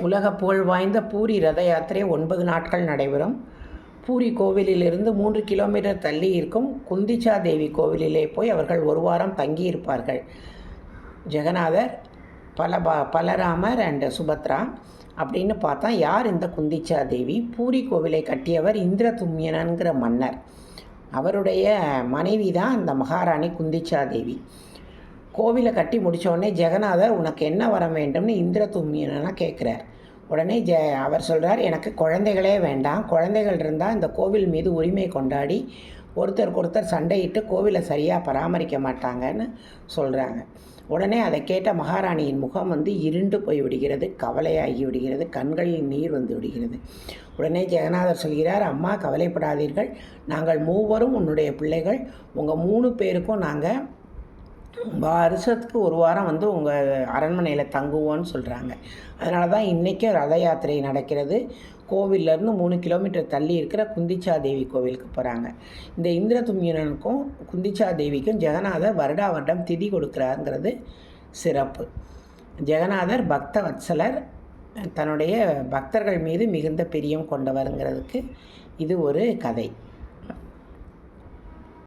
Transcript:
உலக புகழ் வாய்ந்த பூரி ரத யாத்திரை 9 நாட்கள் நடைபெறும். பூரி கோவிலிலிருந்து 3 கிலோமீட்டர் தள்ளி இருக்கும் குந்திச்சா தேவி கோவிலிலே போய் அவர்கள் ஒரு வாரம் தங்கியிருப்பார்கள். ஜெகநாதர், பலராமர் அண்ட் சுபத்ரா. அப்படின்னு பார்த்தா யார் இந்த குந்திச்சா தேவி? பூரி கோவிலை கட்டியவர் இந்திரதும்யனன்கிற மன்னர். அவருடைய மனைவி தான் இந்த மகாராணி குந்திச்சா தேவி. கோவிலை கட்டி முடித்தோடனே ஜெகநாதர் உனக்கு என்ன வரம் வேண்டும்னு இந்திரதும்யனா கேட்குறார். உடனே அவர் சொல்கிறார், எனக்கு குழந்தைகளே வேண்டாம், குழந்தைகள் இருந்தால் இந்த கோவில் மீது உரிமை கொண்டாடி ஒருத்தருக்கு சண்டையிட்டு கோவிலை சரியாக பராமரிக்க மாட்டாங்கன்னு சொல்கிறாங்க. உடனே அதை கேட்ட மகாராணியின் முகம் இருண்டு போய் விடுகிறது, கவலையாகி விடுகிறது, கண்களில் நீர் வந்து விடுகிறது. உடனே ஜெகநாதர் சொல்கிறார், அம்மா கவலைப்படாதீர்கள், நாங்கள் மூவரும் உன்னுடைய பிள்ளைகள், உங்கள் 3 பேருக்கும் நாங்கள் வருஷத்துக்கு ஒரு வாரம் உங்கள் அரண்மனையில் தங்குவோன்னு சொல்கிறாங்க. அதனால தான் இன்றைக்கும் ரத யாத்திரை நடக்கிறது. கோவிலேருந்து 3 கிலோமீட்டர் தள்ளி இருக்கிற குந்திச்சா தேவி கோவிலுக்கு போகிறாங்க. இந்த இந்திரதும்யனுக்கும் குந்திச்சா தேவிக்கும் ஜெகநாதர் வருடம் திதி கொடுக்குறாருங்கிறது சிறப்பு. ஜெகநாதர் பக்த வத்சலர், தன்னுடைய பக்தர்கள் மீது மிகுந்த பிரியம் கொண்டவருங்கிறதுக்கு இது ஒரு கதை.